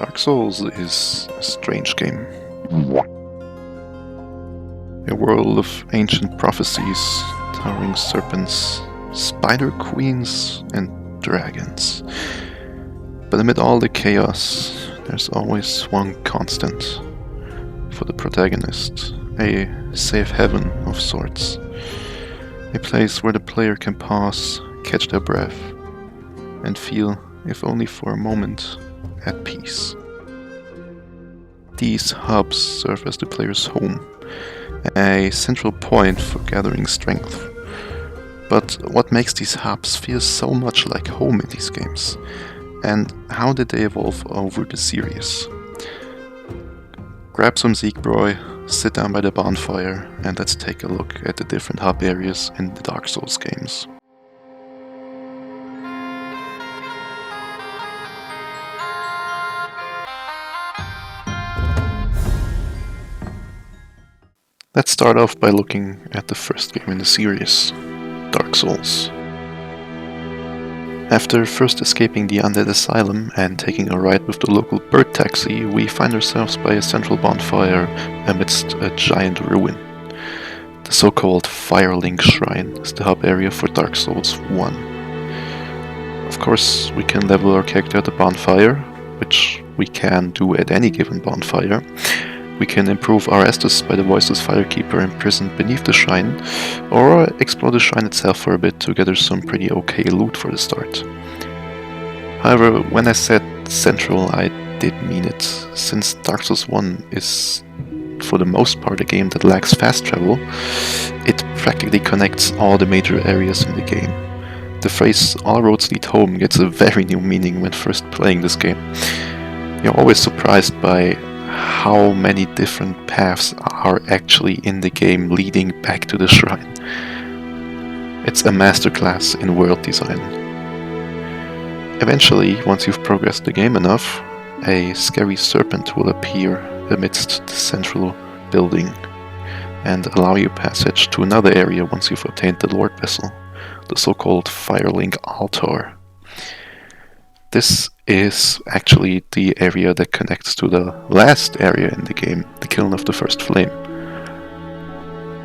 Dark Souls is a strange game. A world of ancient prophecies, towering serpents, spider queens, and dragons. But amid all the chaos, there's always one constant. For the protagonist, a safe haven of sorts. A place where the player can pause, catch their breath, and feel, if only for a moment, at peace. These hubs serve as the player's home, a central point for gathering strength. But what makes these hubs feel so much like home in these games? And how did they evolve over the series? Grab some Zeekbräu, sit down by the bonfire, and let's take a look at the different hub areas in the Dark Souls games. Let's start off by looking at the first game in the series, Dark Souls. After first escaping the Undead Asylum and taking a ride with the local bird taxi, we find ourselves by a central bonfire amidst a giant ruin. The so-called Firelink shrine is the hub area for Dark Souls 1. Of course, we can level our character at the bonfire, which we can do at any given bonfire. We can improve our Estus by the voiceless firekeeper imprisoned beneath the shrine, or explore the shrine itself for a bit to gather some pretty okay loot for the start. However, when I said central, I did mean it, since Dark Souls 1 is for the most part a game that lacks fast travel. It practically connects all the major areas in the game. The phrase "all roads lead home" gets a very new meaning when first playing this game. You're always surprised by how many different paths are actually in the game leading back to the shrine. It's a masterclass in world design. Eventually, once you've progressed the game enough, a scary serpent will appear amidst the central building and allow you passage to another area once you've obtained the Lord Vessel, the so-called Firelink altar. This is actually the area that connects to the last area in the game, the Kiln of the First Flame.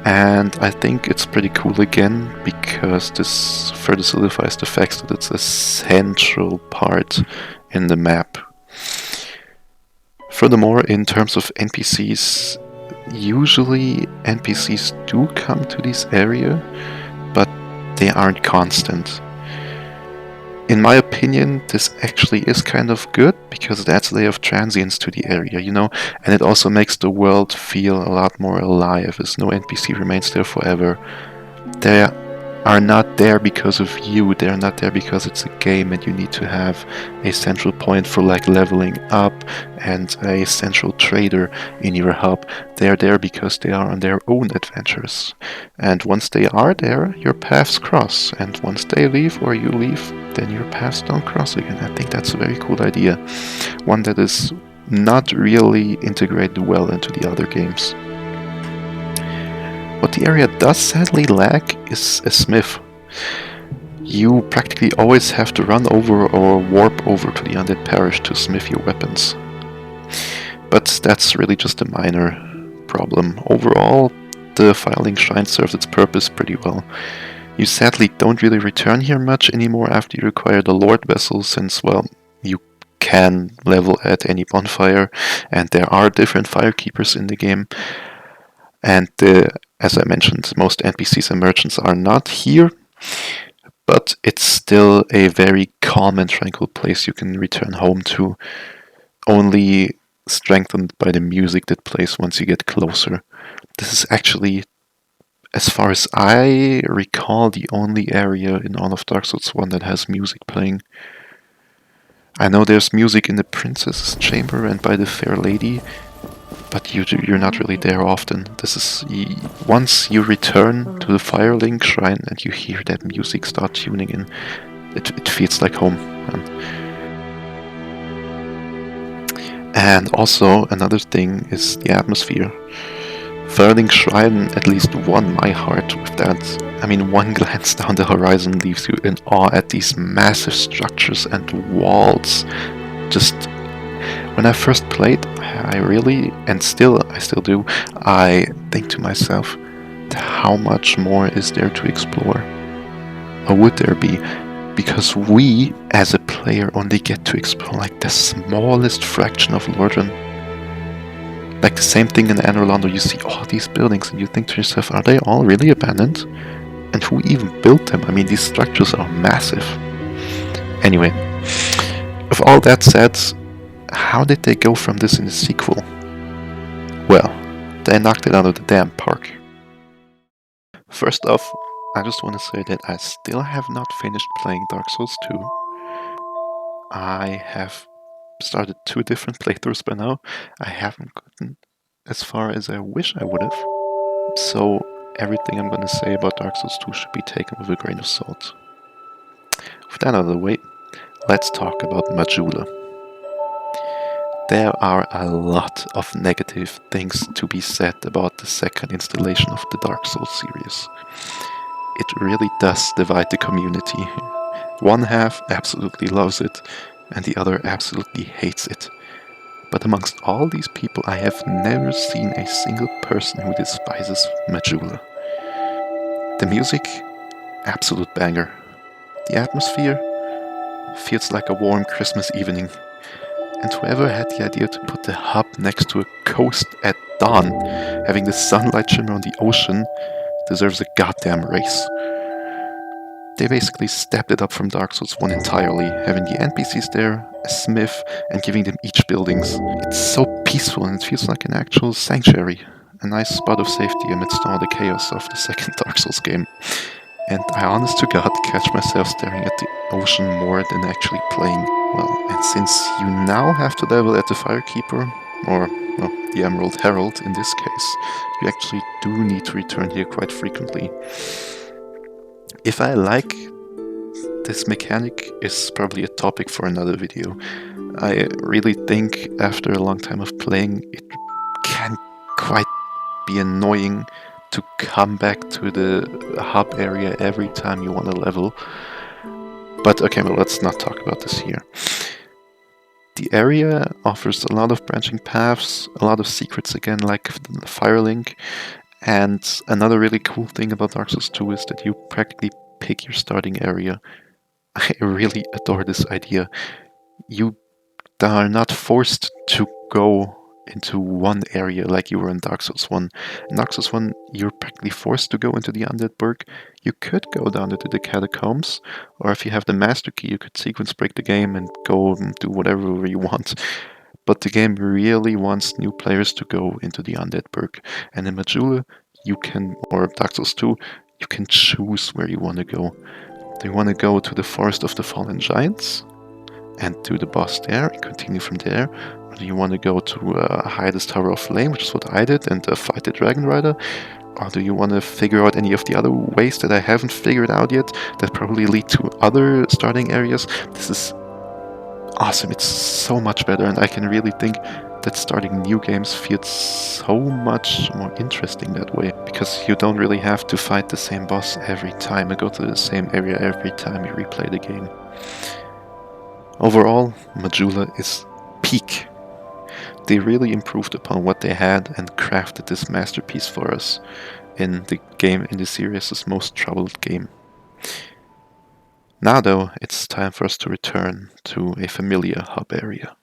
And I think it's pretty cool again, because this further solidifies the fact that it's a central part in the map. Furthermore, in terms of NPCs, usually NPCs do come to this area, but they aren't constant. In my opinion, this actually is kind of good, because it adds a layer of transience to the area, and it also makes the world feel a lot more alive, as no NPC remains there forever. They are not there because of you, they're not there because it's a game and you need to have a central point for leveling up and a central trader in your hub. They're there because they are on their own adventures. And once they are there, your paths cross, and once they leave or you leave, then your paths don't cross again. I think that's a very cool idea, one that is not really integrated well into the other games. What the area does sadly lack is a smith. You practically always have to run over or warp over to the Undead Parish to smith your weapons. But that's really just a minor problem. Overall, the Firelink Shrine serves its purpose pretty well. You sadly don't really return here much anymore after you acquire the Lord Vessel, since, well, you can level at any bonfire, and there are different firekeepers in the game. And as I mentioned, most NPCs and merchants are not here, but it's still a very calm and tranquil place you can return home to, only strengthened by the music that plays once you get closer. This is actually, as far as I recall, the only area in all of Dark Souls 1 that has music playing. I know there's music in the Princess's Chamber and by the Fair Lady, but you're not really there often. This is once you return to the Firelink Shrine and you hear that music start tuning in, it feels like home. And also another thing is the atmosphere. Firelink Shrine at least won my heart with that. I mean, one glance down the horizon leaves you in awe at these massive structures and walls. Just When I first played, I really, and I still do, I think to myself, how much more is there to explore? Or would there be? Because we, as a player, only get to explore like the smallest fraction of Lordran. Like the same thing in Anor, you see all these buildings and you think to yourself, are they all really abandoned? And who even built them? I mean, these structures are massive. Anyway, with all that said, how did they go from this in the sequel? Well, they knocked it out of the damn park. First off, I just want to say that I still have not finished playing Dark Souls 2. I have started 2 different playthroughs by now. I haven't gotten as far as I wish I would have. So everything I'm going to say about Dark Souls 2 should be taken with a grain of salt. With that out of the way, let's talk about Majula. There are a lot of negative things to be said about the second installation of the Dark Souls series. It really does divide the community. One half absolutely loves it, and the other absolutely hates it. But amongst all these people, I have never seen a single person who despises Majula. The music, absolute banger. The atmosphere feels like a warm Christmas evening. And whoever had the idea to put the hub next to a coast at dawn, having the sunlight shimmer on the ocean, deserves a goddamn raise. They basically stepped it up from Dark Souls 1 entirely, having the NPCs there, a smith, and giving them each buildings. It's so peaceful and it feels like an actual sanctuary. A nice spot of safety amidst all the chaos of the second Dark Souls game. And I honest to God catch myself staring at the ocean more than actually playing. Well, and since you now have to level at the Firekeeper, or well, the Emerald Herald in this case, you actually do need to return here quite frequently. If I like this mechanic is probably a topic for another video. I really think after a long time of playing it can quite be annoying to come back to the hub area every time you want to level. But okay, well, let's not talk about this here. The area offers a lot of branching paths, a lot of secrets again, like the Firelink. And another really cool thing about Dark Souls 2 is that you practically pick your starting area. I really adore this idea. You are not forced to go into one area like you were in Dark Souls 1. In Dark Souls 1, you're practically forced to go into the Undead Burg. You could go down into the Catacombs, or if you have the Master Key, you could sequence break the game and go and do whatever you want. But the game really wants new players to go into the Undead Burg. And in Majula, you can, or Dark Souls 2, you can choose where you want to go. Do you want to go to the Forest of the Fallen Giants and do the boss there and continue from there? Or do you want to go to Hyda's Tower of Flame, which is what I did, and fight the Dragon Rider? Or do you want to figure out any of the other ways that I haven't figured out yet that probably lead to other starting areas? This is awesome. It's so much better, and I can really think that starting new games feels so much more interesting that way, because you don't really have to fight the same boss every time and go to the same area every time you replay the game. Overall, Majula is peak. They really improved upon what they had and crafted this masterpiece for us in the series' most troubled game. Now though, it's time for us to return to a familiar hub area.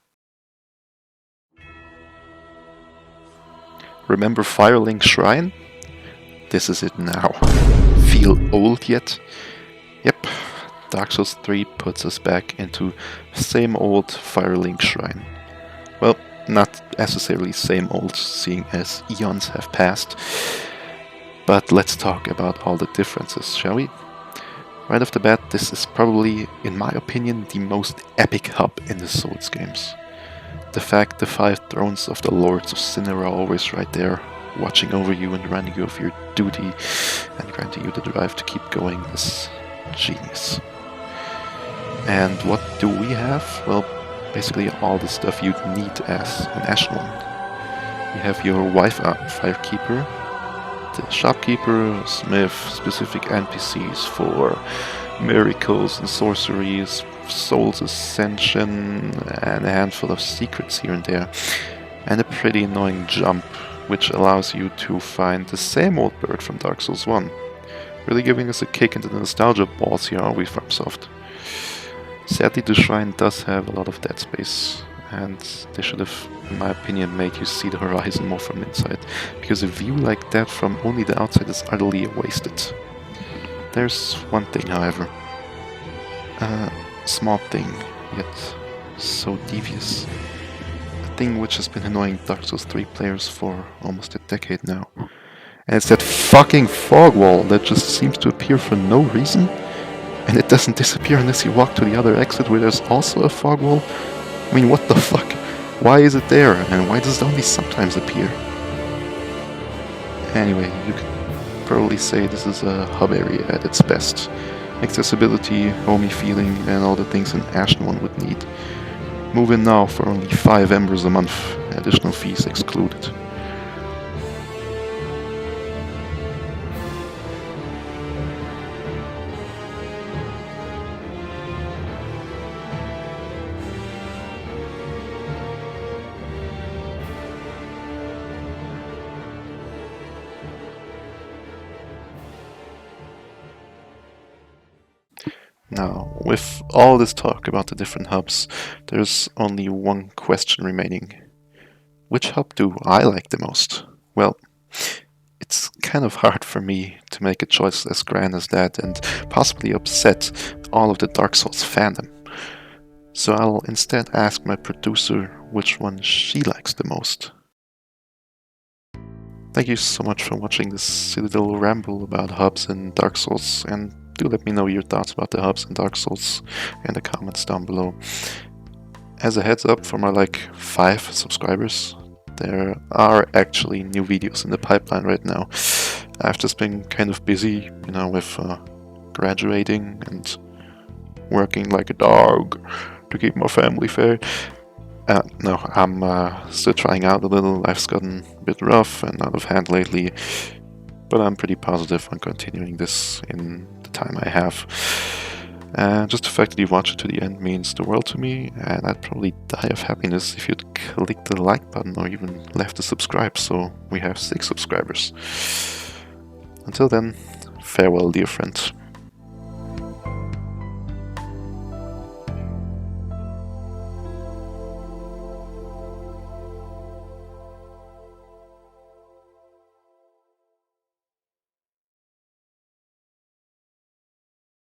Remember Firelink Shrine? This is it now. Feel old yet? Yep, Dark Souls 3 puts us back into same old Firelink Shrine. Well, not necessarily same old, seeing as eons have passed. But let's talk about all the differences, shall we? Right off the bat, this is probably, in my opinion, the most epic hub in the Souls games. The fact the 5 thrones of the Lords of Cinder are always right there, watching over you and reminding you of your duty and granting you the drive to keep going is genius. And what do we have? Well, basically all the stuff you'd need as an Echelon. You have your wife Firekeeper, the shopkeeper, smith, specific NPCs for miracles and sorceries, soul's ascension, and a handful of secrets here and there, and a pretty annoying jump, which allows you to find the same old bird from Dark Souls 1. Really giving us a kick into the nostalgia balls here, are we, FromSoft? Sadly, the shrine does have a lot of dead space, and they should have, in my opinion, made you see the horizon more from inside, because a view like that from only the outside is utterly wasted. There's one thing, however. A small thing, yet so devious. A thing which has been annoying Dark Souls 3 players for almost a decade now. And it's that fucking fog wall that just seems to appear for no reason. And it doesn't disappear unless you walk to the other exit where there's also a fog wall. I mean, what the fuck? Why is it there? And why does it only sometimes appear? Anyway, you could probably say this is a hub area at its best. Accessibility, homey feeling, and all the things an Ashen one would need. Move in now for only 5 embers a month, additional fees excluded. Now, with all this talk about the different hubs, there's only one question remaining. Which hub do I like the most? Well, it's kind of hard for me to make a choice as grand as that and possibly upset all of the Dark Souls fandom. So I'll instead ask my producer which one she likes the most. Thank you so much for watching this silly little ramble about hubs in Dark Souls, and do let me know your thoughts about the hubs in Dark Souls in the comments down below. As a heads up for my 5 subscribers, there are actually new videos in the pipeline right now. I've just been kind of busy, with graduating and working like a dog to keep my family fed. No, I'm still trying out a little. Life's gotten a bit rough and out of hand lately, but I'm pretty positive on continuing this in the time I have. Just the fact that you watched it to the end means the world to me, and I'd probably die of happiness if you'd click the like button or even left to subscribe, so we have 6 subscribers. Until then, farewell, dear friend.